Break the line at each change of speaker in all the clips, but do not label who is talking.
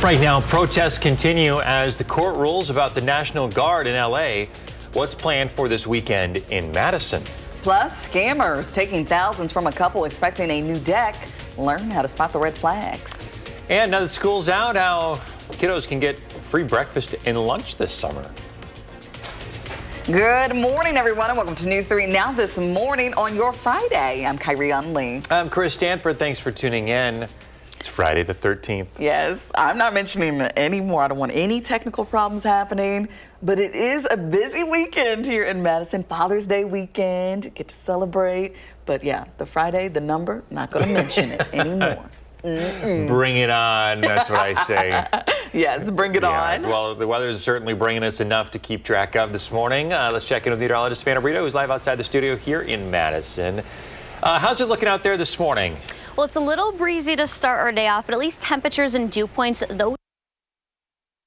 Right now, protests continue as the court rules about the National Guard in L.A. What's planned for this weekend in Madison?
Plus, scammers taking thousands from a couple expecting a new deck. Learn how to spot the red flags.
And now that school's out, how kiddos can get free breakfast and lunch this summer.
Good morning, everyone, and welcome to News 3 Now this morning on your Friday. I'm Kyrie Unley.
I'm Chris Stanford. Thanks for tuning in. It's Friday the 13th.
Yes, I'm not mentioning it anymore. I don't want any technical problems happening, but it is a busy weekend here in Madison. Father's Day weekend, get to celebrate. But yeah, the Friday, the number, not going to mention it anymore.
Bring it on, that's what I say.
Yes, bring it on.
Well, the weather is certainly bringing us enough to keep track of this morning. Let's check in with meteorologist Vanna Brito, who's live outside the studio here in Madison. How's it looking out there this morning?
Well, it's a little breezy to start our day off, but at least temperatures and dew points, those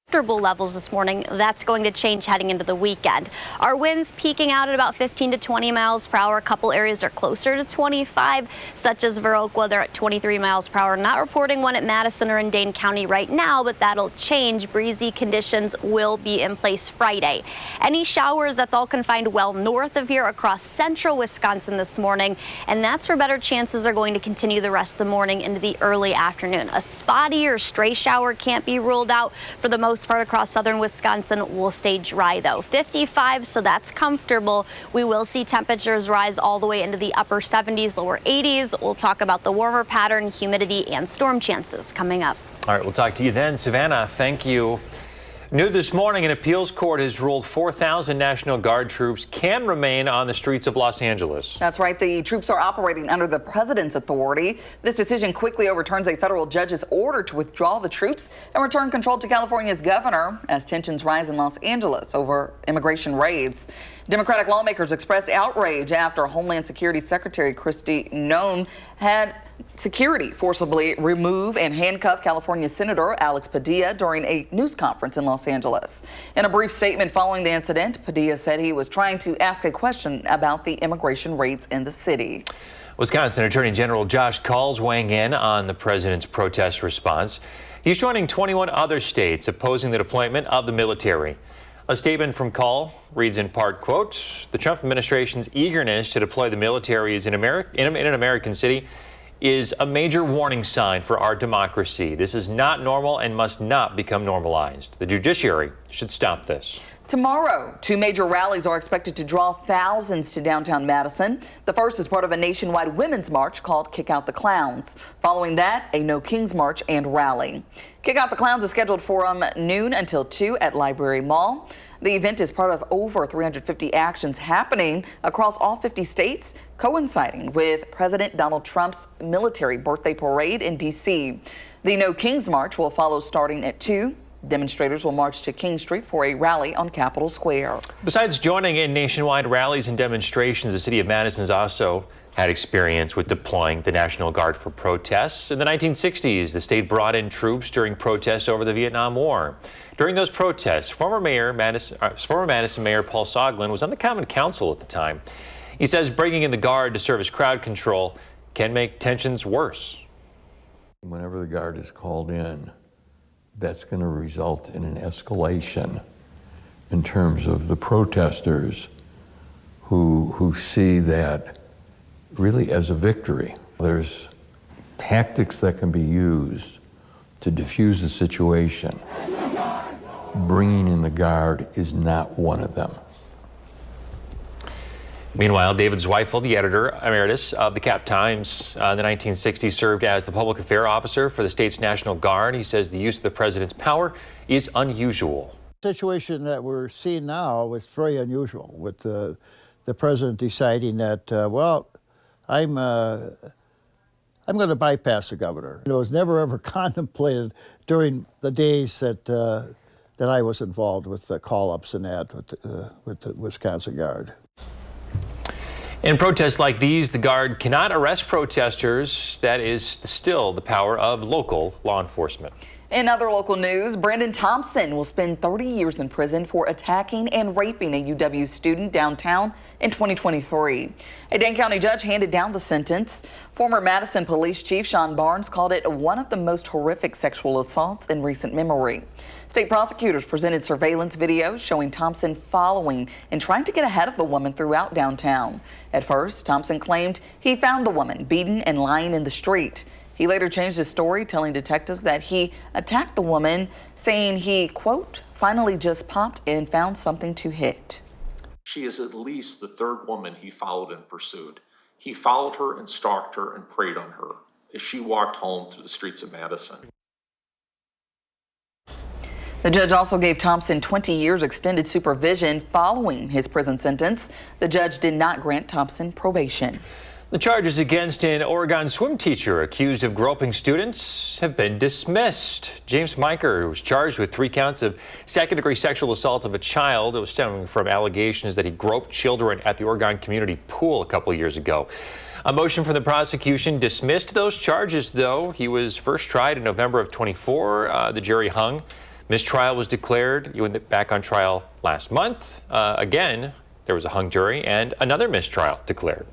comfortable levels this morning. That's going to change heading into the weekend. Our winds peaking out at about 15 to 20 miles per hour. A couple areas are closer to 25, such as Viroqua. They're at 23 miles per hour. Not reporting one at Madison or in Dane County right now, but that'll change. Breezy conditions will be in place Friday. Any showers, that's all confined well north of here across central Wisconsin this morning, and that's where better chances are going to continue the rest of the morning into the early afternoon. A spotty or stray shower can't be ruled out. For the most part across southern Wisconsin will stay dry though. 55, so that's comfortable. We will see temperatures rise all the way into the upper 70s, lower 80s. We'll talk about the warmer pattern, humidity, and storm chances coming up.
All right, we'll talk to you then. Savannah, thank you. New this morning, an appeals court has ruled 4,000 National Guard troops can remain on the streets of Los Angeles.
That's right. The troops are operating under the president's authority. This decision quickly overturns a federal judge's order to withdraw the troops and return control to California's governor as tensions rise in Los Angeles over immigration raids. Democratic lawmakers expressed outrage after Homeland Security Secretary Kristi Noem had security forcibly remove and handcuff California Senator Alex Padilla during a news conference in Los Angeles. In a brief statement following the incident, Padilla said he was trying to ask a question about the immigration rates in the city.
Wisconsin Attorney General Josh Kaul's weighing in on the president's protest response. He's joining 21 other states opposing the deployment of the military. A statement from Kaul reads in part, quote, "The Trump administration's eagerness to deploy the military in an American city is a major warning sign for our democracy. This is not normal and must not become normalized. The judiciary should stop this."
Tomorrow, two major rallies are expected to draw thousands to downtown Madison. The first is part of a nationwide women's march called Kick Out the Clowns. Following that, a No Kings march and rally. Kick Out the Clowns is scheduled from noon until 2 at Library Mall. The event is part of over 350 actions happening across all 50 states, coinciding with President Donald Trump's military birthday parade in D.C. The No Kings march will follow starting at 2. Demonstrators will march to King Street for a rally on Capitol Square.
Besides joining in nationwide rallies and demonstrations, the city of Madison has also had experience with deploying the National Guard for protests. In the 1960s, the state brought in troops during protests over the Vietnam War. During those protests, former Madison Mayor Paul Soglin was on the Common Council at the time. He says bringing in the Guard to serve as crowd control can make tensions worse.
Whenever the Guard is called in, that's going to result in an escalation in terms of the protesters who see that really as a victory. There's tactics that can be used to diffuse the situation. Bringing in the Guard is not one of them.
Meanwhile, David Zweifel, the editor emeritus of the Cap Times in the 1960s, served as the public affairs officer for the state's National Guard. He says the use of the president's power is unusual.
The situation that we're seeing now is very unusual, with the president deciding that, well, I'm going to bypass the governor. It was never ever contemplated during the days that I was involved with the call-ups and that with the Wisconsin Guard.
In protests like these, the Guard cannot arrest protesters. That is still the power of local law enforcement.
In other local news, Brandon Thompson will spend 30 years in prison for attacking and raping a UW student downtown in 2023. A Dane County judge handed down the sentence. Former Madison Police Chief Sean Barnes called it one of the most horrific sexual assaults in recent memory. State prosecutors presented surveillance videos showing Thompson following and trying to get ahead of the woman throughout downtown. At first, Thompson claimed he found the woman beaten and lying in the street. He later changed his story, telling detectives that he attacked the woman, saying he, quote, finally just popped and found something to hit.
She is at least the third woman he followed and pursued. He followed her and stalked her and preyed on her as she walked home through the streets of Madison.
The judge also gave Thompson 20 years extended supervision following his prison sentence. The judge did not grant Thompson probation.
The charges against an Oregon swim teacher accused of groping students have been dismissed. James Miker was charged with 3 counts of second-degree sexual assault of a child. It was stemming from allegations that he groped children at the Oregon community pool a couple of years ago. A motion from the prosecution dismissed those charges, though. He was first tried in November of 24. The jury hung. Mistrial was declared. He went back on trial last month. Again, there was a hung jury and another mistrial declared.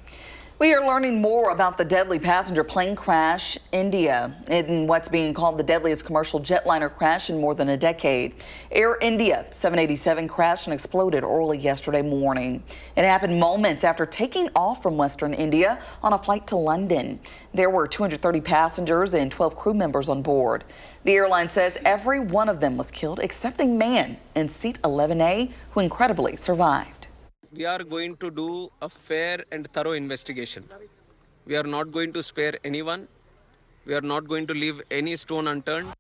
We are learning more about the deadly passenger plane crash in India in what's being called the deadliest commercial jetliner crash in more than a decade. Air India 787 crashed and exploded early yesterday morning. It happened moments after taking off from Western India on a flight to London. There were 230 passengers and 12 crew members on board. The airline says every one of them was killed except a man in seat 11A who incredibly survived.
We are going to do a fair and thorough investigation. We are not going to spare anyone. We are not going to leave any stone unturned.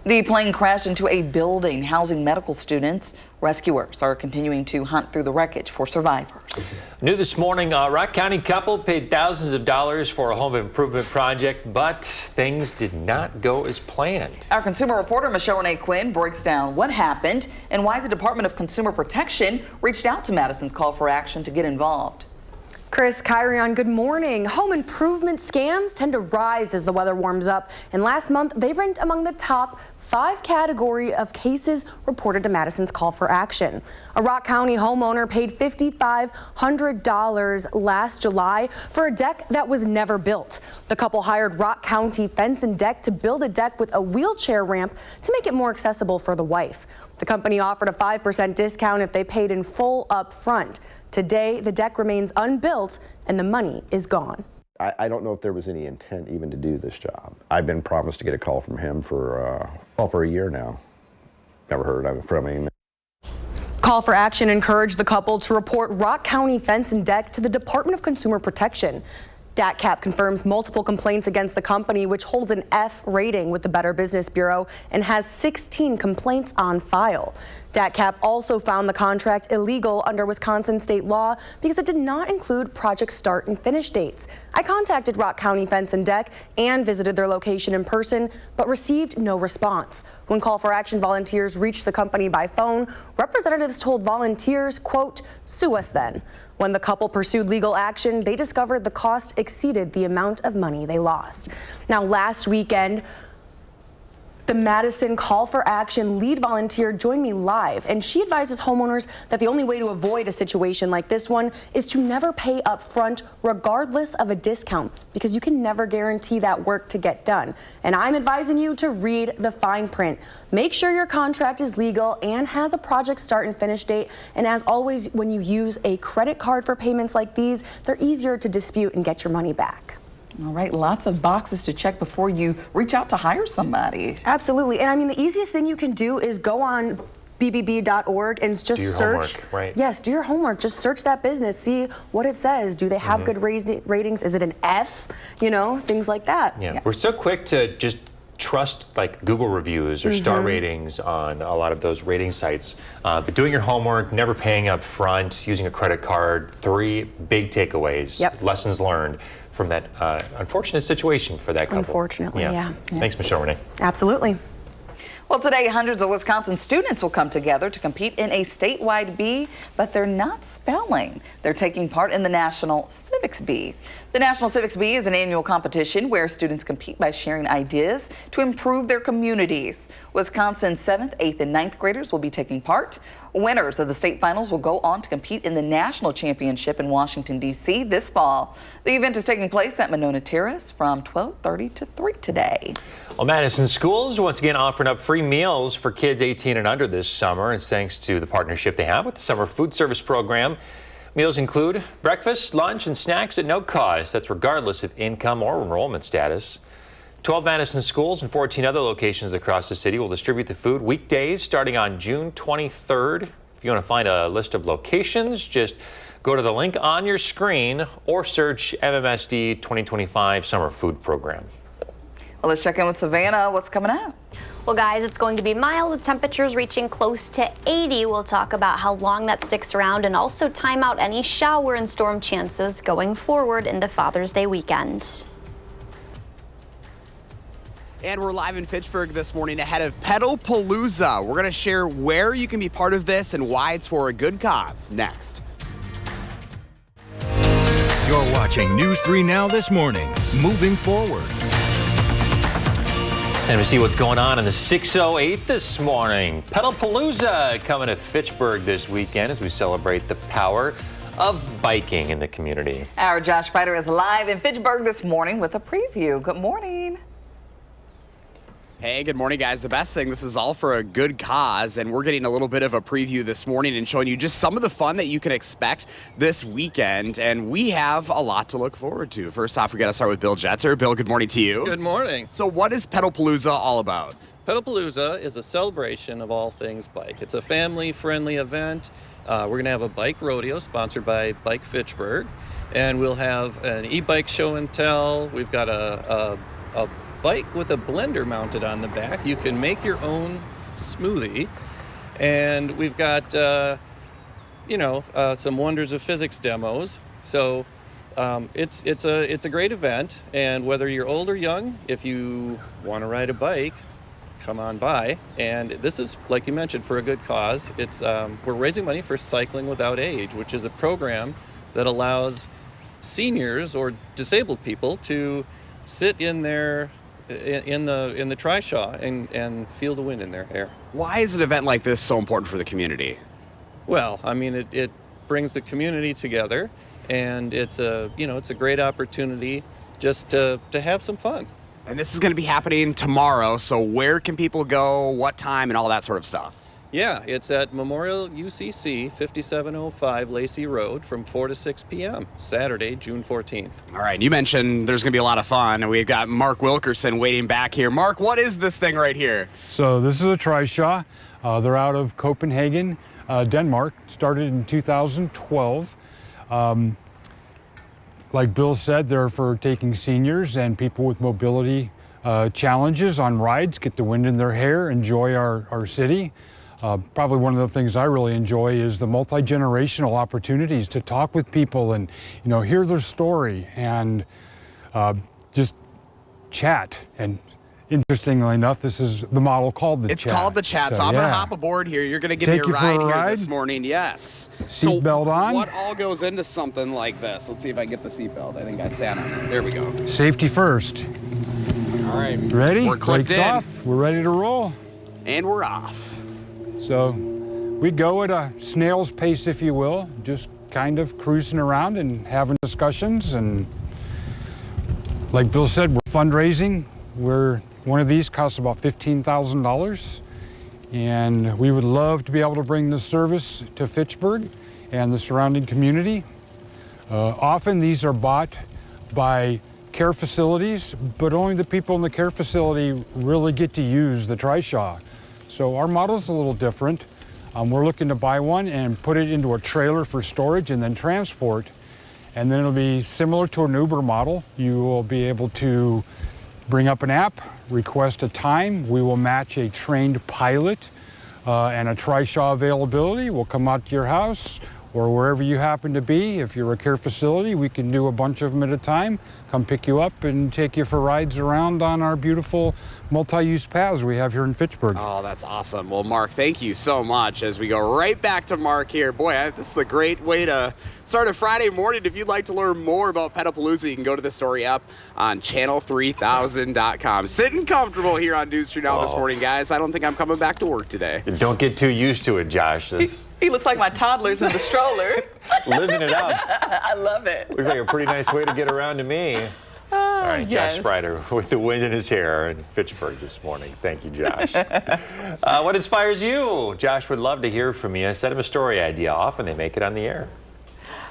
The plane crashed into a building housing medical students. Rescuers are continuing to hunt through the wreckage for survivors.
New this morning, a Rock County couple paid thousands of dollars for a home improvement project, but things did not go as planned.
Our consumer reporter Michelle Renee Quinn breaks down what happened and why the Department of Consumer Protection reached out to Madison's call for action to get involved.
Chris, Kyrion, good morning. Home improvement scams tend to rise as the weather warms up, and last month they ranked among the top 5 category of cases reported to Madison's call for action. A Rock County homeowner paid $5,500 last July for a deck that was never built. The couple hired Rock County Fence and Deck to build a deck with a wheelchair ramp to make it more accessible for the wife. The company offered a 5% discount if they paid in full up front. Today, the deck remains unbuilt and the money is gone.
I don't know if there was any intent even to do this job. I've been promised to get a call from him for a year now. Never heard from him.
Call for action encouraged the couple to report Rock County Fence and Deck to the Department of Consumer Protection. DATCAP confirms multiple complaints against the company, which holds an F rating with the Better Business Bureau and has 16 complaints on file. DATCAP also found the contract illegal under Wisconsin state law because it did not include project start and finish dates. I contacted Rock County Fence and Deck and visited their location in person, but received no response. When Call for Action volunteers reached the company by phone, representatives told volunteers, quote, "Sue us then." When the couple pursued legal action, they discovered the cost exceeded the amount of money they lost. Now, last weekend, the Madison Call for Action lead volunteer joined me live, and she advises homeowners that the only way to avoid a situation like this one is to never pay up front regardless of a discount, because you can never guarantee that work to get done. And I'm advising you to read the fine print. Make sure your contract is legal and has a project start and finish date. And as always, when you use a credit card for payments like these, they're easier to dispute and get your money back.
All right, lots of boxes to check before you reach out to hire somebody.
Absolutely. And I mean, the easiest thing you can do is go on bbb.org and just
do your
search.
Homework, right?
Yes, do your homework. Just search that business, see what it says. Do they have good ratings? Is it an F? You know, things like that.
Yeah. We're so quick to just trust like Google reviews or star ratings on a lot of those rating sites. But doing your homework, never paying up front, using a credit card, 3 big takeaways, lessons learned from that unfortunate situation for that couple.
Unfortunately, yeah.
Thanks, Michelle Renee.
Absolutely.
Well, today, hundreds of Wisconsin students will come together to compete in a statewide bee, but they're not spelling. They're taking part in the National Civics Bee. The National Civics Bee is an annual competition where students compete by sharing ideas to improve their communities. Wisconsin's 7th, 8th, and 9th graders will be taking part. Winners of the state finals will go on to compete in the national championship in Washington, D.C. this fall. The event is taking place at Monona Terrace from 12:30 to 3 today.
Well, Madison schools once again offering up free meals for kids 18 and under this summer. It's thanks to the partnership they have with the Summer Food Service Program. Meals include breakfast, lunch, and snacks at no cost. That's regardless of income or enrollment status. 12 Madison schools and 14 other locations across the city will distribute the food weekdays starting on June 23rd. If you want to find a list of locations, just go to the link on your screen or search MMSD 2025 Summer Food Program.
Well, let's check in with Savannah. What's coming up?
Well, guys, it's going to be mild with temperatures reaching close to 80. We'll talk about how long that sticks around and also time out any shower and storm chances going forward into Father's Day weekend.
And we're live in Fitchburg this morning ahead of Pedal-Palooza. We're going to share where you can be part of this and why it's for a good cause next.
You're watching News 3 Now this morning. Moving forward.
And we see what's going on in the 608 this morning. Pedal-Palooza coming to Fitchburg this weekend as we celebrate the power of biking in the community.
Our Josh Spider is live in Fitchburg this morning with a preview. Good morning.
Hey, good morning, guys. The best thing, this is all for a good cause, and we're getting a little bit of a preview this morning and showing you just some of the fun that you can expect this weekend, and we have a lot to look forward to. First off, we got to start with Bill Jetzer. Bill, good morning to you.
Good morning.
So what is Pedal-Palooza all about?
Pedal-Palooza is a celebration of all things bike. It's a family-friendly event. We're going to have a bike rodeo sponsored by Bike Fitchburg, and we'll have an e-bike show and tell. We've got a bike with a blender mounted on the back. You can make your own smoothie, and we've got some wonders of physics demos. So it's a great event, and whether you're old or young, if you want to ride a bike, come on by. And this is, like you mentioned, for a good cause. It's we're raising money for Cycling Without Age, which is a program that allows seniors or disabled people to sit in their in the trishaw and feel the wind in their hair.
Why is an event like this so important for the community?
Well, I mean, it brings the community together, and it's a great opportunity just to have some fun.
And this is going to be happening tomorrow, so where can people go, what time, and all that sort of stuff?
Yeah, it's at Memorial UCC, 5705 Lacey Road from 4 to 6 p.m., Saturday, June 14th.
All right, you mentioned there's going to be a lot of fun, and we've got Mark Wilkerson waiting back here. Mark, what is this thing right here?
So this is a trishaw. They're out of Copenhagen, Denmark. Started in 2012. Like Bill said, they're for taking seniors and people with mobility challenges on rides, get the wind in their hair, enjoy our city. Probably one of the things I really enjoy is the multi-generational opportunities to talk with people and, hear their story and just chat. And interestingly enough, this is the model called the Chat.
It's called the Chat, so I'm going to hop aboard here. You're going to give me a ride here this morning. Yes.
Seatbelt on.
What all goes into something like this? Let's see if I get the seatbelt. I think I sat on it. There we go.
Safety first.
All right.
Ready?
We're clicked
Brakes
in.
off. We're ready to roll.
And we're off.
So we go at a snail's pace, if you will, just kind of cruising around and having discussions. And like Bill said, we're fundraising. One of these costs about $15,000. And we would love to be able to bring this service to Fitchburg and the surrounding community. Often these are bought by care facilities, but only the people in the care facility really get to use the trishaw. So our model's a little different. We're looking to buy one and put it into a trailer for storage and then transport. And then it'll be similar to an Uber model. You will be able to bring up an app, request a time. We will match a trained pilot and a trishaw availability. We'll come out to your house. or wherever you happen to be. If you're a care facility, we can do a bunch of them at a time, come pick you up and take you for rides around on our beautiful multi-use paths we have here in Fitchburg.
Oh, that's awesome. Well, Mark, thank you so much as we go right back to Mark here. Boy, this is a great way to start a Friday morning. If you'd like to learn more about Petapalooza, you can go to the story up on channel3000.com. Sitting comfortable here on News 3 Now this morning, guys. I don't think I'm coming back to work today.
Don't get too used to it, Josh.
He looks like my toddler's in the stroller.
Living it up.
I love it.
Looks like a pretty nice way to get around to me. All right,
yes.
Josh Sprider with the wind in his hair in Fitchburg this morning. Thank you, Josh. What inspires you? Josh would love to hear from you. Send him a story idea off and they make it on the air.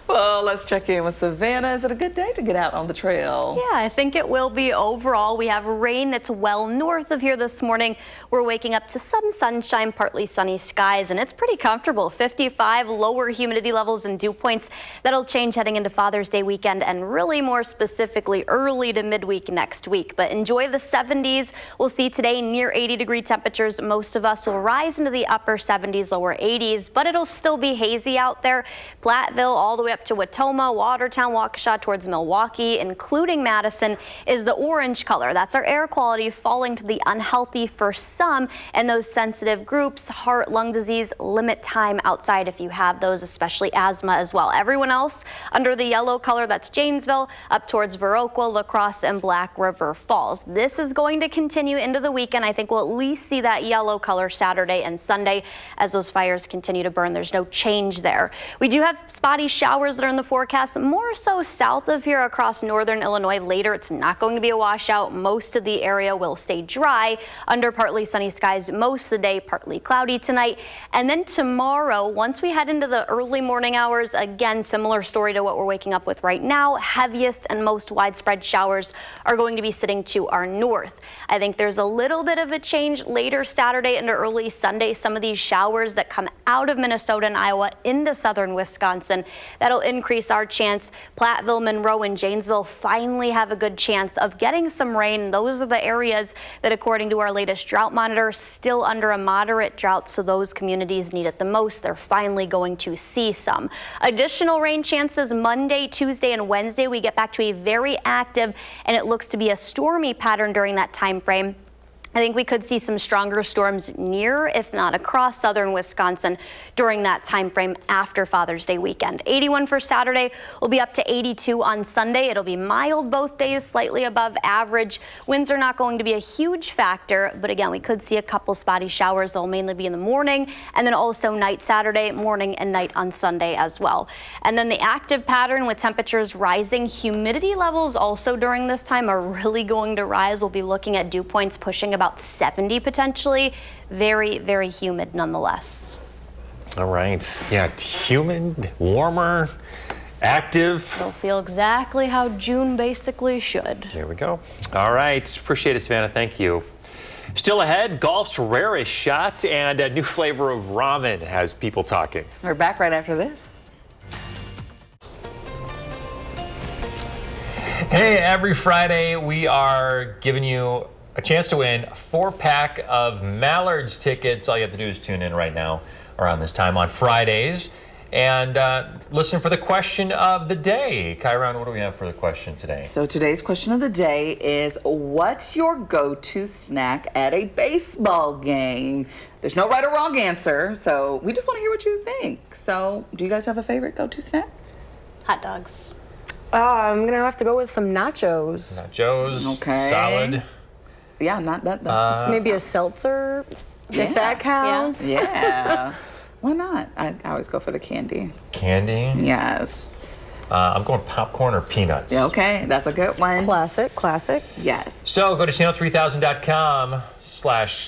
Well, let's check in with Savannah. Is it a good day to get out on the trail?
Yeah, I think it will be overall. We have rain that's well north of here this morning. We're waking up to some sunshine, partly sunny skies, and it's pretty comfortable. 55, lower humidity levels and dew points. That'll change heading into Father's Day weekend and really more specifically early to midweek next week. But enjoy the 70s. We'll see today near 80-degree temperatures. Most of us will rise into the upper 70s, lower 80s, but it'll still be hazy out there. Platteville all the way up to Watoma, Watertown, Waukesha towards Milwaukee, including Madison, is the orange color. That's our air quality falling to the unhealthy for some, and those sensitive groups, heart, lung disease, limit time outside if you have those, especially asthma as well. Everyone else under the yellow color, that's Janesville, up towards Viroqua, La Crosse, and Black River Falls. This is going to continue into the weekend. I think we'll at least see that yellow color Saturday and Sunday as those fires continue to burn. There's no change there. We do have spotty showers that are in the forecast, more so south of here across northern Illinois. Later, it's not going to be a washout. Most of the area will stay dry under partly sunny skies most of the day, partly cloudy tonight. And then tomorrow, once we head into the early morning hours, again, similar story to what we're waking up with right now. Heaviest and most widespread showers are going to be sitting to our north. I think there's a little bit of a change later Saturday into early Sunday. Some of these showers that come out of Minnesota and Iowa into southern Wisconsin, that'll increase our chance. Platteville, Monroe, and Janesville finally have a good chance of getting some rain. Those are the areas that, according to our latest drought monitor, still under a moderate drought, so those communities need it the most. They're finally going to see some additional rain chances Monday, Tuesday, and Wednesday. We get back to a very active, and it looks to be a stormy pattern during that time frame. I think we could see some stronger storms near, if not across southern Wisconsin during that time frame after Father's Day weekend. 81 for Saturday, will be up to 82 on Sunday. It'll be mild both days, slightly above average. Winds are not going to be a huge factor, but again, we could see a couple spotty showers. They'll mainly be in the morning, and then also night Saturday, morning and night on Sunday as well. And then the active pattern with temperatures rising, humidity levels also during this time are really going to rise. We'll be looking at dew points pushing about 70 potentially. Very, very humid nonetheless.
All right. Yeah, humid, warmer, active.
It'll feel exactly how June basically should.
There we go. All right. Appreciate it, Savannah. Thank you. Still ahead, golf's rarest shot and a new flavor of ramen has people talking.
We're back right after this.
Hey, every Friday we are giving you a chance to win a 4-pack of Mallards tickets. All you have to do is tune in right now around this time on Fridays and listen for the question of the day. Kyron, what do we have for the question today?
So today's question of the day is, what's your go-to snack at a baseball game? There's no right or wrong answer, so we just want to hear what you think. So do you guys have a favorite go-to snack?
Hot dogs.
I'm going to have to go with some nachos.
Nachos,
okay.
Solid.
Yeah, not that. That's
maybe a seltzer, if that counts.
Yeah. Why not? I always go for the candy.
Candy?
Yes.
I'm going popcorn or peanuts.
Yeah, okay, that's a good one.
Classic, classic.
Yes.
So go to channel3000.com/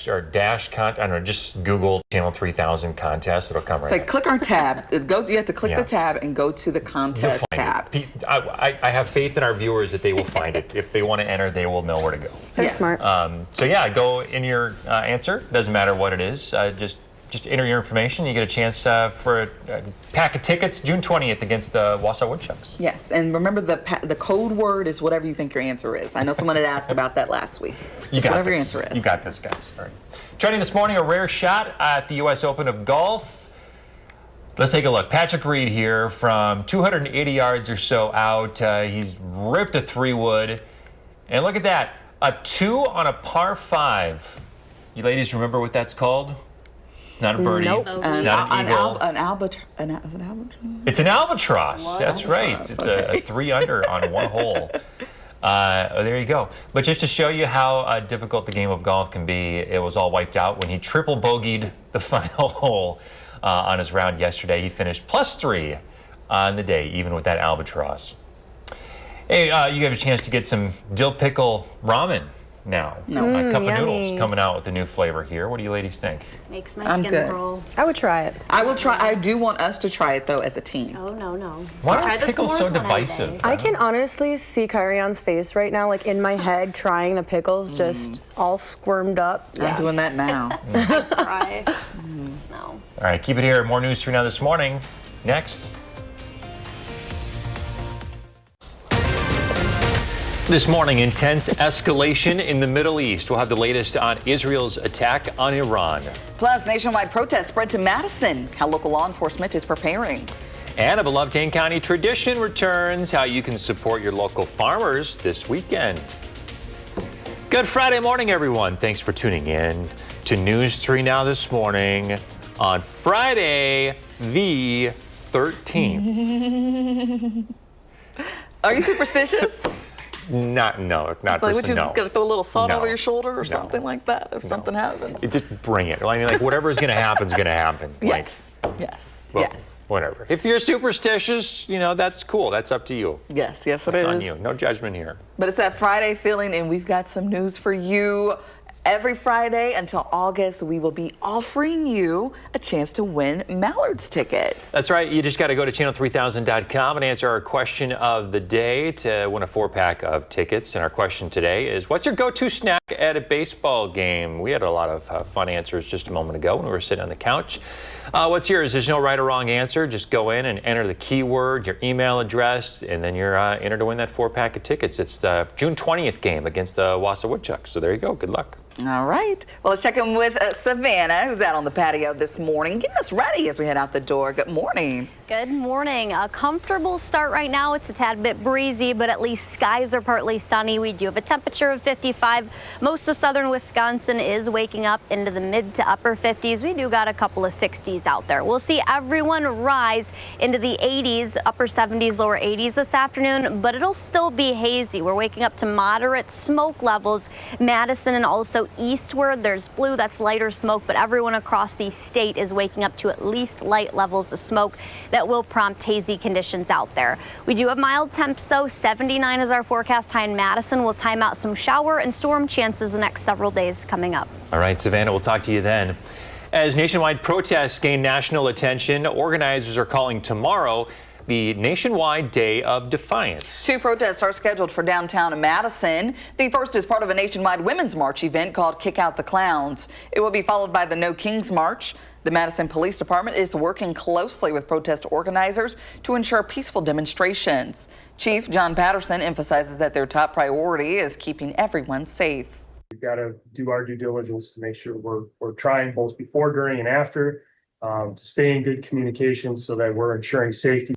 or dash I don't know, just Google Channel 3000 contest. It'll come right
So
up.
click our tab. You have to click the tab and go to the contest tab.
I have faith in our viewers that they will find it. If they want to enter, they will know where to go.
They're smart.
So yeah, go in your answer. Doesn't matter what it is. Just enter your information. You get a chance for a pack of tickets June 20th against the Wausau Woodchucks.
Yes, and remember the code word is whatever you think your answer is. I know someone had asked about that last week. Just whatever your answer is.
You got this, guys. All right. Trending this morning, a rare shot at the U.S. Open of golf. Let's take a look. Patrick Reed here from 280 yards or so out. He's ripped a 3-wood. And look at that. A 2 on a par 5. You ladies remember what that's called? It's not a birdie.
Nope.
It's not an eagle.
An albatross.
It's an albatross.
Wow.
That's right. It's a 3 under on one hole. There you go. But just to show you how difficult the game of golf can be, it was all wiped out when he triple bogeyed the final hole on his round yesterday. He finished +3 on the day, even with that albatross. Hey, you have a chance to get some dill pickle ramen now. A cup of noodles coming out with a new flavor here. What do you ladies think?
Makes my skin roll.
I would try it.
I will try. I do want us to try it though as a team.
Oh no.
Why
Try
are
the
pickles so
s'mores one
divisive?
I can honestly see Kyrion's face right now, like in my head, trying the pickles, just all squirmed up.
I'm doing that now.
Try. No.
All right, keep it here. More news for you now this morning. Next. This morning, intense escalation in the Middle East. We'll have the latest on Israel's attack on Iran.
Plus, nationwide protests spread to Madison. How local law enforcement is preparing.
And a beloved Dane County tradition returns. How you can support your local farmers this weekend. Good Friday morning, everyone. Thanks for tuning in to News 3 Now this morning on Friday the 13th.
Are you superstitious?
Not
like, would you gotta throw a little salt over your shoulder or something like that if something happens?
Just bring it. I mean, like, whatever is going to happen is going to happen.
Yes.
Like,
Yes.
well,
Yes.
Whatever. If you're superstitious, that's cool. That's up to you.
Yes. Yes,
That's
it is.
on you. No judgment here.
But it's that Friday feeling, and we've got some news for you. Every Friday until August, we will be offering you a chance to win Mallard's tickets.
That's right. You just got to go to channel3000.com and answer our question of the day to win a 4-pack of tickets. And our question today is, what's your go-to snack at a baseball game? We had a lot of fun answers just a moment ago when we were sitting on the couch. What's yours? There's no right or wrong answer. Just go in and enter the keyword, your email address, and then you're entered to win that 4-pack of tickets. It's the June 20th game against the Wausau Woodchucks. So there you go. Good luck.
All right. Well, let's check in with Savannah, who's out on the patio this morning, getting us ready as we head out the door. Good morning.
Good morning. A comfortable start right now. It's a tad bit breezy, but at least skies are partly sunny. We do have a temperature of 55. Most of southern Wisconsin is waking up into the mid to upper 50s. We do got a couple of 60s out there. We'll see everyone rise into the 80s, upper 70s, lower 80s this afternoon, but it'll still be hazy. We're waking up to moderate smoke levels. Madison and also eastward, there's blue, that's lighter smoke, but everyone across the state is waking up to at least light levels of smoke that will prompt hazy conditions out there. We do have mild temps though. 79 is our forecast high in Madison. We'll time out some shower and storm chances the next several days coming up.
All right, Savannah, we'll talk to you then. As nationwide protests gain national attention, organizers are calling tomorrow the nationwide Day of Defiance.
2 protests are scheduled for downtown Madison. The first is part of a nationwide women's march event called Kick Out the Clowns. It will be followed by the No Kings March. The Madison Police Department is working closely with protest organizers to ensure peaceful demonstrations. Chief John Patterson emphasizes that their top priority is keeping everyone safe.
We've got to do our due diligence to make sure we're trying both before, during, and after to stay in good communication so that we're ensuring safety.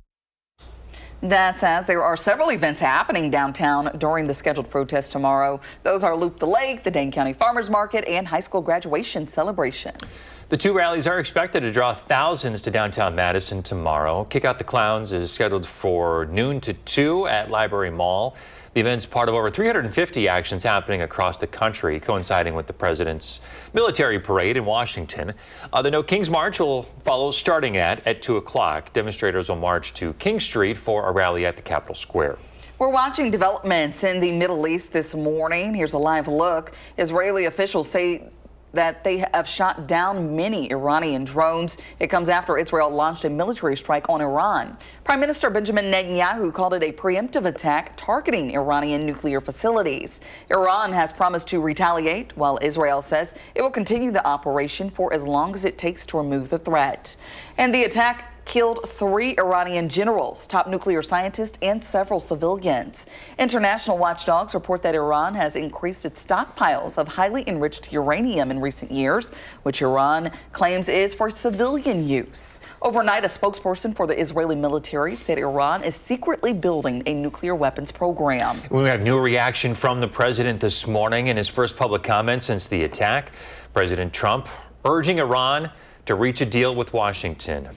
That's as there are several events happening downtown during the scheduled protest tomorrow. Those are Loop the Lake, the Dane County Farmers Market, and high school graduation celebrations.
The 2 rallies are expected to draw thousands to downtown Madison tomorrow. Kick Out the Clowns is scheduled for noon to 2 at Library Mall. The event's part of over 350 actions happening across the country, coinciding with the president's military parade in Washington. The No Kings March will follow starting at 2 o'clock. Demonstrators will march to King Street for a rally at the Capitol Square.
We're watching developments in the Middle East this morning. Here's a live look. Israeli officials say that they have shot down many Iranian drones. It comes after Israel launched a military strike on Iran. Prime Minister Benjamin Netanyahu called it a preemptive attack targeting Iranian nuclear facilities. Iran has promised to retaliate, while Israel says it will continue the operation for as long as it takes to remove the threat. And the attack killed 3 Iranian generals, top nuclear scientists, and several civilians. International watchdogs report that Iran has increased its stockpiles of highly enriched uranium in recent years, which Iran claims is for civilian use. Overnight, a spokesperson for the Israeli military said Iran is secretly building a nuclear weapons program.
We have new reaction from the president this morning in his first public comment since the attack. President Trump urging Iran to reach a deal with Washington.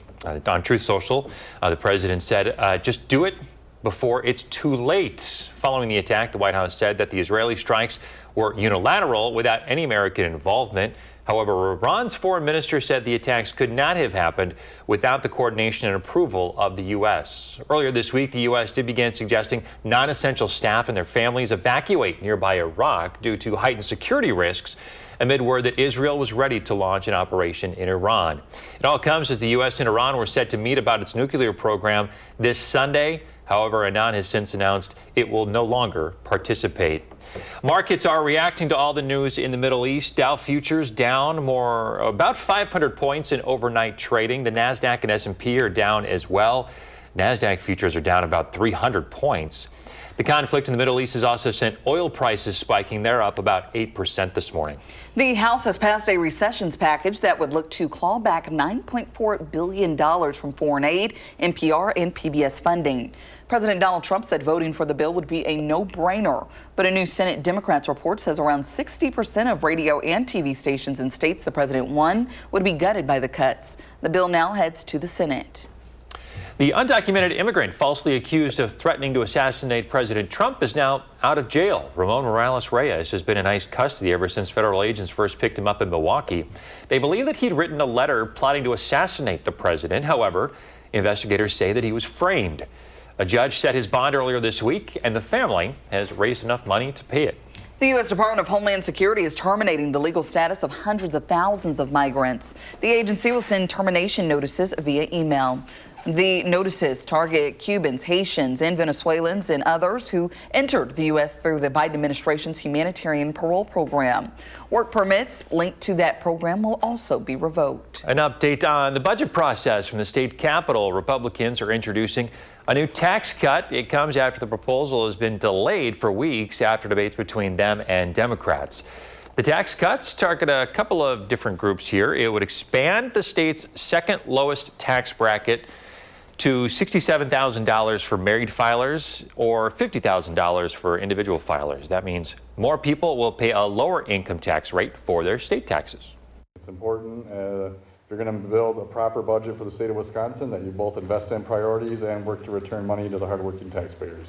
On Truth Social, the president said, just do it before it's too late. Following the attack, the White House said that the Israeli strikes were unilateral without any American involvement. However, Iran's foreign minister said the attacks could not have happened without the coordination and approval of the U.S. Earlier this week, the U.S. did begin suggesting non-essential staff and their families evacuate nearby Iraq due to heightened security risks amid word that Israel was ready to launch an operation in Iran. It all comes as the U.S. and Iran were set to meet about its nuclear program this Sunday. However, Iran has since announced it will no longer participate. Markets are reacting to all the news in the Middle East. Dow futures down about 500 points in overnight trading. The Nasdaq and S&P are down as well. Nasdaq futures are down about 300 points. The conflict in the Middle East has also sent oil prices spiking. They're up about 8% this morning.
The House has passed a recessions package that would look to claw back $9.4 billion from foreign aid, NPR, and PBS funding. President Donald Trump said voting for the bill would be a no-brainer, but a new Senate Democrats report says around 60% of radio and TV stations in states the president won would be gutted by the cuts. The bill now heads to the Senate.
The undocumented immigrant falsely accused of threatening to assassinate President Trump is now out of jail. Ramon Morales Reyes has been in ICE custody ever since federal agents first picked him up in Milwaukee. They believe that he'd written a letter plotting to assassinate the president. However, investigators say that he was framed. A judge set his bond earlier this week, and the family has raised enough money to pay it.
The U.S. Department of Homeland Security is terminating the legal status of hundreds of thousands of migrants. The agency will send termination notices via email. The notices target Cubans, Haitians, and Venezuelans and others who entered the U.S. through the Biden administration's humanitarian parole program. Work permits linked to that program will also be revoked.
An update on the budget process from the state capitol. Republicans are introducing a new tax cut. It comes after the proposal has been delayed for weeks after debates between them and Democrats. The tax cuts target a couple of different groups here. It would expand the state's second lowest tax bracket to $67,000 for married filers or $50,000 for individual filers. That means more people will pay a lower income tax rate for their state taxes.
It's important if you're going to build a proper budget for the state of Wisconsin that you both invest in priorities and work to return money to the hardworking taxpayers.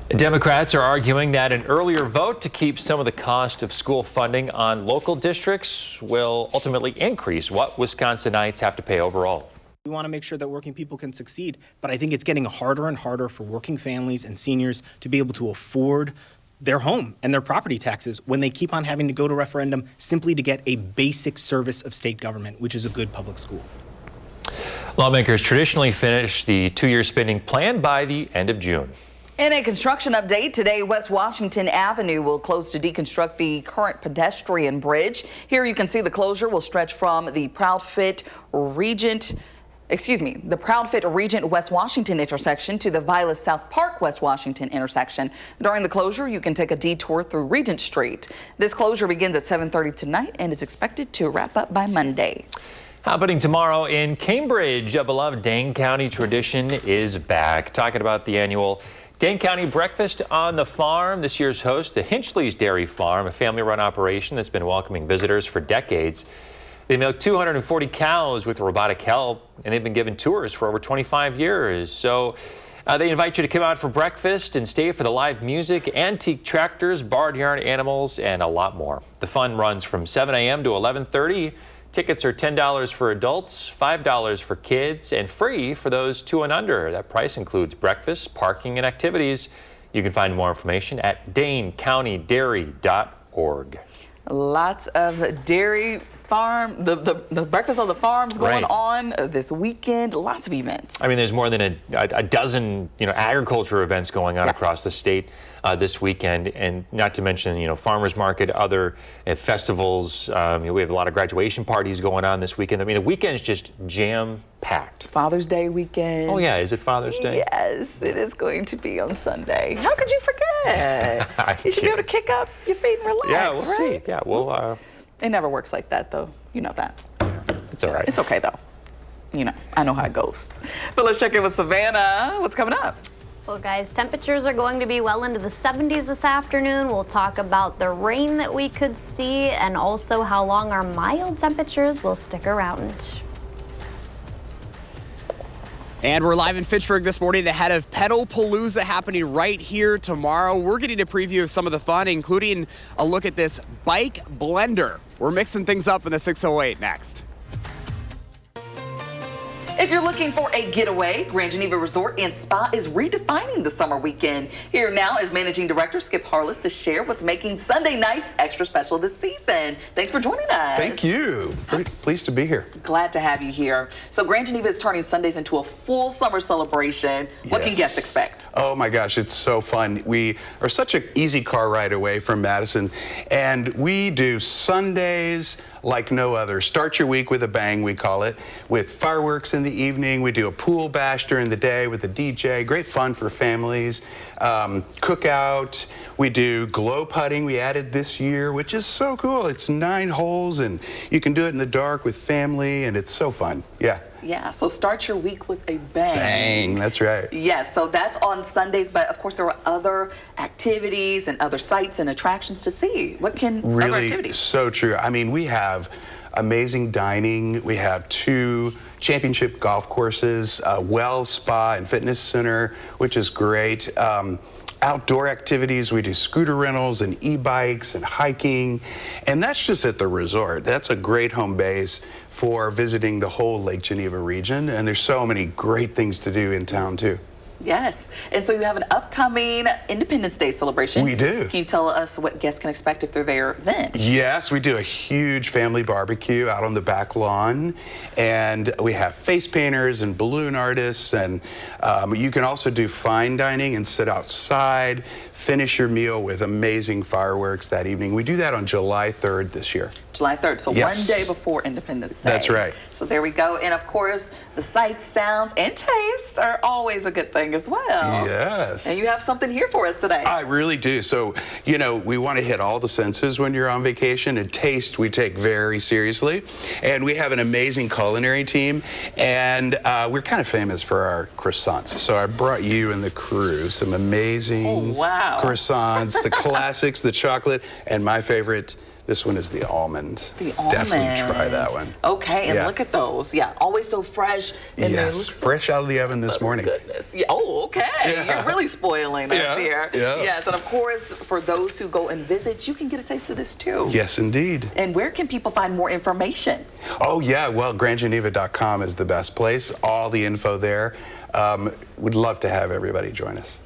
Democrats are arguing that an earlier vote to keep some of the cost of school funding on local districts will ultimately increase what Wisconsinites have to pay overall.
We want to make sure that working people can succeed, but I think it's getting harder and harder for working families and seniors to be able to afford their home and their property taxes when they keep on having to go to referendum simply to get a basic service of state government, which is a good public school.
Lawmakers traditionally finish the two-year spending plan by the end of June.
In a construction update today, West Washington Avenue will close to deconstruct the current pedestrian bridge. Here you can see the closure will stretch from the Proudfit Regent West Washington intersection to the Vilas South Park West Washington intersection. During the closure, you can take a detour through Regent Street. This closure begins at 7:30 tonight and is expected to wrap up by Monday.
Happening tomorrow in Cambridge, a beloved Dane County tradition is back. Talking about the annual Dane County Breakfast on the Farm. This year's host, the Hinchley's Dairy Farm, a family-run operation that's been welcoming visitors for decades. They milk 240 cows with robotic help, and they've been given tours for over 25 years. So they invite you to come out for breakfast and stay for the live music, antique tractors, barnyard animals, and a lot more. The fun runs from 7 a.m. to 11:30. Tickets are $10 for adults, $5 for kids, and free for those 2 and under. That price includes breakfast, parking, and activities. You can find more information at danecountydairy.org.
Lots of dairy farm, the breakfast on the farms going on this weekend. Lots of events.
I mean, there's more than a dozen, agriculture events going on across the state this weekend, and not to mention, farmers market, other festivals. We have a lot of graduation parties going on this weekend. I mean, the weekend's just jam-packed.
Father's Day weekend.
Oh yeah, is it Father's Day?
Yes, it is going to be on Sunday. How could you forget? You should be able to kick up your feet and relax.
Yeah, we'll
right?
see. Yeah, we'll.
It never works like that, though. You know that.
It's all right.
It's okay, though. I know how it goes. But let's check in with Savannah. What's coming up?
Well, guys, temperatures are going to be well into the 70s this afternoon. We'll talk about the rain that we could see and also how long our mild temperatures will stick around.
And we're live in Fitchburg this morning ahead of Pedal-Palooza happening right here tomorrow. We're getting a preview of some of the fun, including a look at this bike blender. We're mixing things up in the 608 next.
If you're looking for a getaway, Grand Geneva Resort and Spa is redefining the summer weekend. Here now is Managing Director Skip Harless to share what's making Sunday nights extra special this season. Thanks for joining us.
Thank you. Pretty pleased to be here.
Glad to have you here. So Grand Geneva is turning Sundays into a full summer celebration. What can guests expect?
Oh my gosh, it's so fun. We are such an easy car ride away from Madison, and we do Sundays like no other. Start your week with a bang, we call it, with fireworks in the evening. We do a pool bash during the day with a DJ. Great fun for families. Cookout. We do glow putting we added this year, which is so cool. It's 9 holes, and you can do it in the dark with family, and it's so fun. Yeah.
Yeah, so start your week with a bang.
Bang, that's right.
Yes, so that's on Sundays, but of course there are other activities and other sites and attractions to see. What can other
Really,
activities?
so true. I mean, we have amazing dining. We have 2 championship golf courses, a well spa and fitness center, which is great. Outdoor activities, we do scooter rentals and e-bikes and hiking, and that's just at the resort. That's a great home base for visiting the whole Lake Geneva region, and there's so many great things to do in town too.
Yes, and so you have an upcoming Independence Day celebration.
We do.
Can you tell us what guests can expect if they're there then?
Yes, we do a huge family barbecue out on the back lawn, and we have face painters and balloon artists, and you can also do fine dining and sit outside, finish your meal with amazing fireworks that evening. We do that on July 3rd this year.
July 3rd, so
Yes.
1 day before Independence Day.
That's right.
So there we go. And of course, the sights, sounds, and taste are always a good thing as well.
Yes.
And you have something here for us today.
I really do. So, we want to hit all the senses when you're on vacation, and taste we take very seriously. And we have an amazing culinary team, and we're kind of famous for our croissants. So I brought you and the crew some amazing croissants, the classics, the chocolate, and my favorite, this one is the almond.
The almond.
Definitely try that one.
Okay, and
Yeah.
look at those. Yeah, always so fresh. And they
Yes,
look so
fresh out of the oven this morning.
goodness. Yeah. Oh, okay.
Yeah.
You're really spoiling us
Yeah,
here.
yeah.
Yes, and of course, for those who go and visit, you can get a taste of this too.
Yes, indeed.
And where can people find more information?
Oh, yeah. Well, grandgeneva.com is the best place. All the info there. Would love to have everybody join us.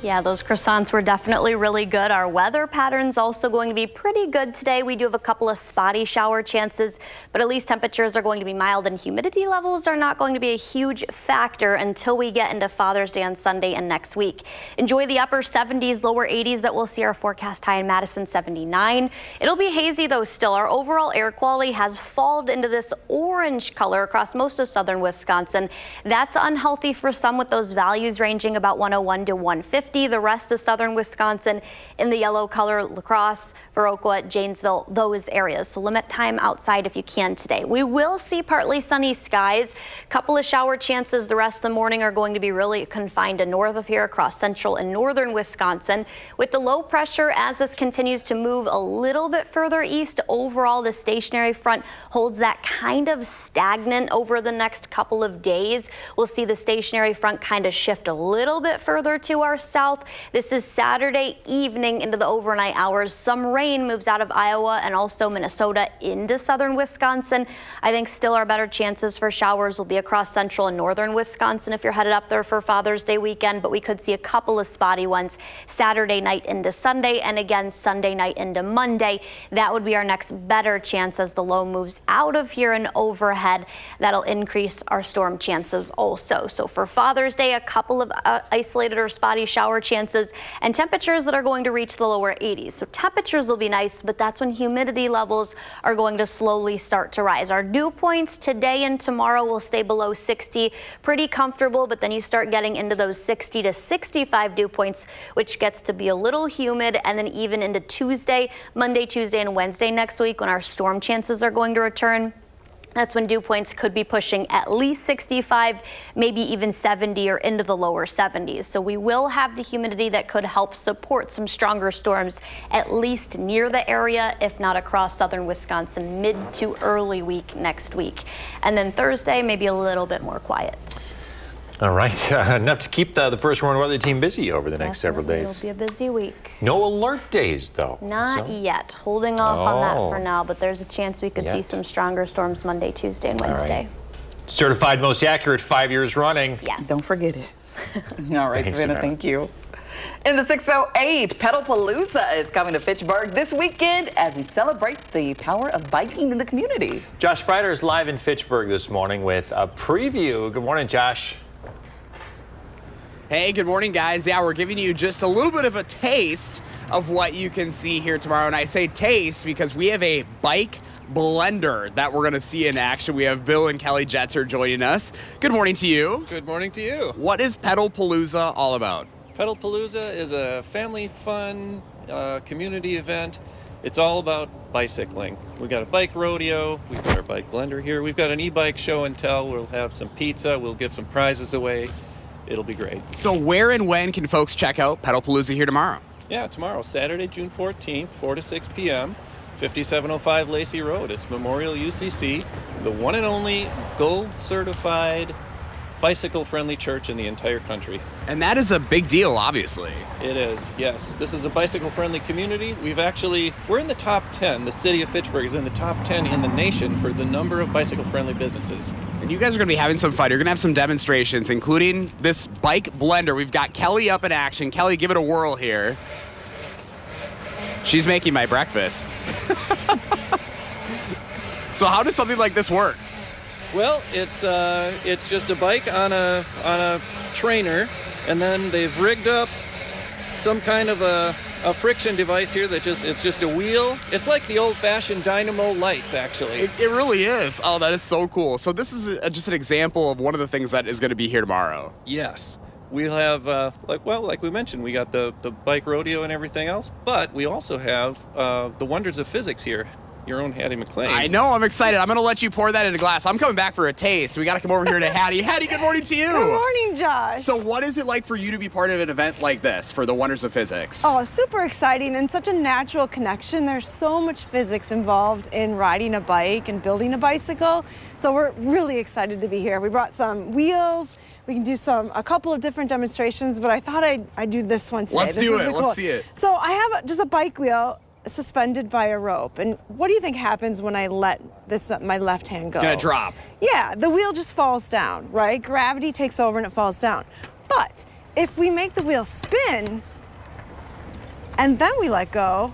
Yeah, those croissants were definitely really good. Our weather pattern's also going to be pretty good today. We do have a couple of spotty shower chances, but at least temperatures are going to be mild and humidity levels are not going to be a huge factor until we get into Father's Day on Sunday and next week. Enjoy the upper 70s, lower 80s that we'll see our forecast high in Madison, 79. It'll be hazy though still. Our overall air quality has fallen into this orange color across most of southern Wisconsin. That's unhealthy for some, with those values ranging about 101 to 150. The rest of southern Wisconsin in the yellow color, La Crosse, Viroqua, Janesville, those areas. So limit time outside if you can today. We will see partly sunny skies, couple of shower chances. The rest of the morning are going to be really confined to north of here across central and northern Wisconsin. With the low pressure, as this continues to move a little bit further east, overall the stationary front holds that kind of stagnant over the next couple of days. We'll see the stationary front kind of shift a little bit further to our south south. This is Saturday evening into the overnight hours. Some rain moves out of Iowa and also Minnesota into southern Wisconsin. I think still our better chances for showers will be across central and northern Wisconsin if you're headed up there for Father's Day weekend, but we could see a couple of spotty ones Saturday night into Sunday and again Sunday night into Monday. That would be our next better chance as the low moves out of here and overhead. That'll increase our storm chances also. So for Father's Day, a couple of isolated or spotty shower chances and temperatures that are going to reach the lower 80s. So temperatures will be nice, but that's when humidity levels are going to slowly start to rise. Our dew points today and tomorrow will stay below 60, pretty comfortable, but then you start getting into those 60 to 65 dew points, which gets to be a little humid. And then even into Tuesday, Monday, Tuesday, and Wednesday next week when our storm chances are going to return. That's when dew points could be pushing at least 65, maybe even 70 or into the lower 70s. So we will have the humidity that could help support some stronger storms, at least near the area, if not across southern Wisconsin, mid to early week next week. And then Thursday, maybe a little bit more quiet.
All right, enough to keep the first warn weather team busy over the next several days.
It'll be a busy week.
No alert days, though.
Not yet. Holding off on that for now, but there's a chance we could see some stronger storms Monday, Tuesday, and Wednesday.
Right. Certified most accurate 5 years running.
Yes.
Don't forget it. All right,
Thanks,
Savannah, thank you. In the 608, Pedalpalooza is coming to Fitchburg this weekend as we celebrate the power of biking in the community.
Josh Sprider is live in Fitchburg this morning with a preview. Good morning, Josh.
Hey, good morning, guys. Yeah, we're giving you just a little bit of a taste of what you can see here tomorrow. And I say taste because we have a bike blender that we're going to see in action. We have Bill and Kelly Jetzer joining us. Good morning to you.
Good morning to you.
What is Pedalpalooza all about?
Pedalpalooza is a family fun community event. It's all about bicycling. We got a bike rodeo. We've got our bike blender here. We've got an e-bike show and tell. We'll have some pizza. We'll give some prizes away. It'll be great.
So where and when can folks check out Pedalpalooza here tomorrow?
Yeah, tomorrow, Saturday, June 14th, 4 to 6 p.m., 5705 Lacey Road. It's Memorial UCC, the one and only gold certified bicycle-friendly church in the entire country.
And that is a big deal, obviously.
It is, yes. This is a bicycle-friendly community. We're in the top 10. The city of Fitchburg is in the top 10 in the nation for the number of bicycle-friendly businesses.
And you guys are going to be having some fun. You're going to have some demonstrations, including this bike blender. We've got Kelly up in action. Kelly, give it a whirl here. She's making my breakfast. So how does something like this work?
Well, it's just a bike on a trainer, and then they've rigged up some kind of a friction device here it's just a wheel. It's like the old-fashioned dynamo lights, actually.
It really is. Oh, that is so cool. So this is just an example of one of the things that is going to be here tomorrow.
Yes. We'll have, like we mentioned, we got the bike rodeo and everything else, but we also have the wonders of physics here. Your own Hattie McLean.
I know, I'm excited. I'm going to let you pour that in a glass. I'm coming back for a taste. We got to come over here to Hattie. Hattie, good morning to you.
Good morning, Josh.
So what is it like for you to be part of an event like this for the Wonders of Physics?
Oh, super exciting and such a natural connection. There's so much physics involved in riding a bike and building a bicycle. So we're really excited to be here. We brought some wheels. We can do a couple of different demonstrations, but I thought I'd do this one today.
Let's do it. Let's see it.
So I have just a bike wheel suspended by a rope, and what do you think happens when I let my left hand go?
Gonna drop.
Yeah, the wheel just falls down, right? Gravity takes over and it falls down. But if we make the wheel spin and then we let go,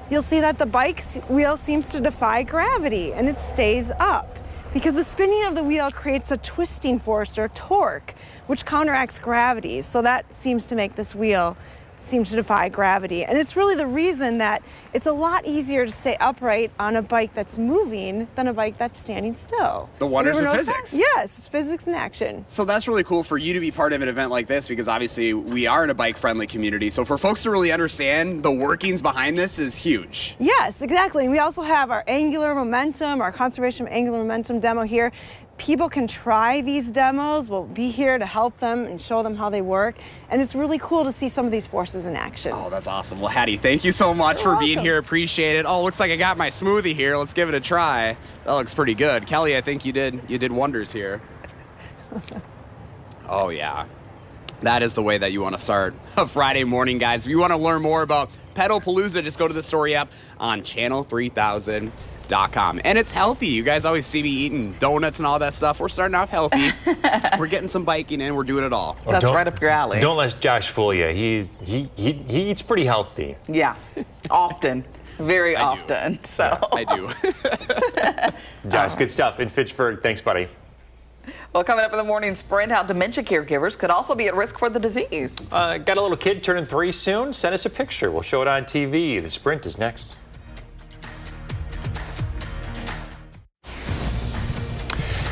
you'll see that the bike wheel seems to defy gravity and it stays up because the spinning of the wheel creates a twisting force or torque which counteracts gravity. So that seems to make this wheel seems to defy gravity. And it's really the reason that it's a lot easier to stay upright on a bike that's moving than a bike that's standing still.
The wonders of physics.
Yes, it's physics in action.
So that's really cool for you to be part of an event like this because obviously we are in a bike-friendly community. So for folks to really understand the workings behind this is huge.
Yes, exactly. And we also have our angular momentum, our conservation of angular momentum demo here. People can try these demos. We'll be here to help them and show them how they work. And it's really cool to see some of these forces in action.
Oh, that's awesome. Well, Hattie, thank you so much for being here. Appreciate it. Oh, looks like I got my smoothie here. Let's give it a try. That looks pretty good. Kelly, I think you did wonders here. Oh, yeah. That is the way that you want to start a Friday morning, guys. If you want to learn more about Pedalpalooza, just go to the story app on channel3000.com. And it's healthy. You guys always see me eating donuts and all that stuff. We're starting off healthy. We're getting some biking in. We're doing it all.
That's right up your alley.
Don't let Josh fool you. He eats pretty healthy.
Yeah, often. Very often. So
I do.
Josh, good stuff in Fitchburg. Thanks, buddy.
Well, coming up in the morning sprint, how dementia caregivers could also be at risk for the disease.
Got a little kid turning 3 soon? Send us a picture. We'll show it on TV. The sprint is next.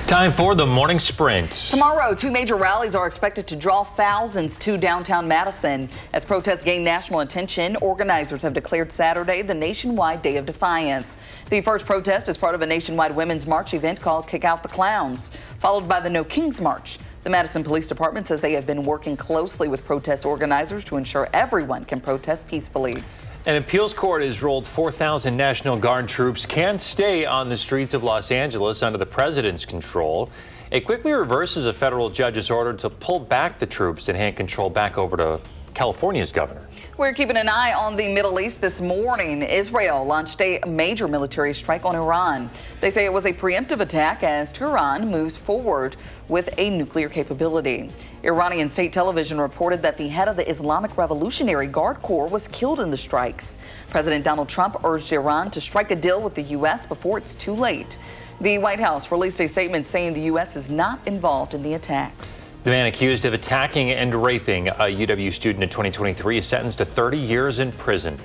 Time for the morning sprint.
Tomorrow, 2 major rallies are expected to draw thousands to downtown Madison. As protests gain national attention, organizers have declared Saturday the nationwide Day of Defiance. The first protest is part of a nationwide women's march event called Kick Out the Clowns, followed by the No Kings March. The Madison Police Department says they have been working closely with protest organizers to ensure everyone can protest peacefully.
An appeals court has ruled 4,000 National Guard troops can stay on the streets of Los Angeles under the president's control. It quickly reverses a federal judge's order to pull back the troops and hand control back over to California's governor.
We're keeping an eye on the Middle East this morning. Israel launched a major military strike on Iran. They say it was a preemptive attack as Tehran moves forward with a nuclear capability. Iranian state television reported that the head of the Islamic Revolutionary Guard Corps was killed in the strikes. President Donald Trump urged Iran to strike a deal with the U.S. before it's too late. The White House released a statement saying the U.S. is not involved in the attacks.
The man accused of attacking and raping a UW student in 2023 is sentenced to 30 years in prison.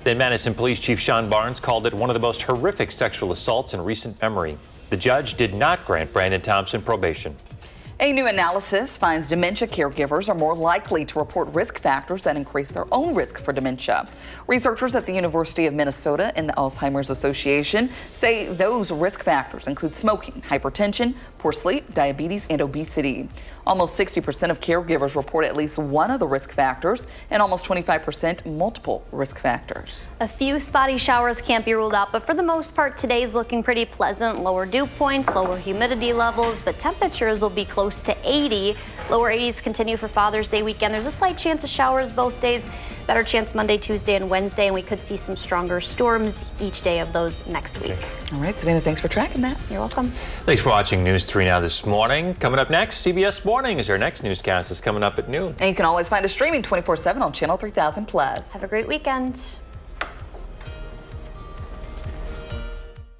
Then Madison Police Chief Sean Barnes called it one of the most horrific sexual assaults in recent memory. The judge did not grant Brandon Thompson probation.
A new analysis finds dementia caregivers are more likely to report risk factors that increase their own risk for dementia. Researchers at the University of Minnesota and the Alzheimer's Association say those risk factors include smoking, hypertension, poor sleep, diabetes, and obesity. Almost 60% of caregivers report at least one of the risk factors, and almost 25% multiple risk factors.
A few spotty showers can't be ruled out, but for the most part, today's looking pretty pleasant. Lower dew points, lower humidity levels, but temperatures will be close to 80. Lower 80s continue for Father's Day weekend. There's a slight chance of showers both days. Better chance Monday, Tuesday, and Wednesday, and we could see some stronger storms each day of those next week.
All right, Savannah, thanks for tracking that.
You're welcome.
Thanks for watching News 3 Now this morning. Coming up next, CBS Mornings. Our next newscast is coming up at noon.
And you can always find us streaming 24/7 on Channel 3000+.
Have a great weekend.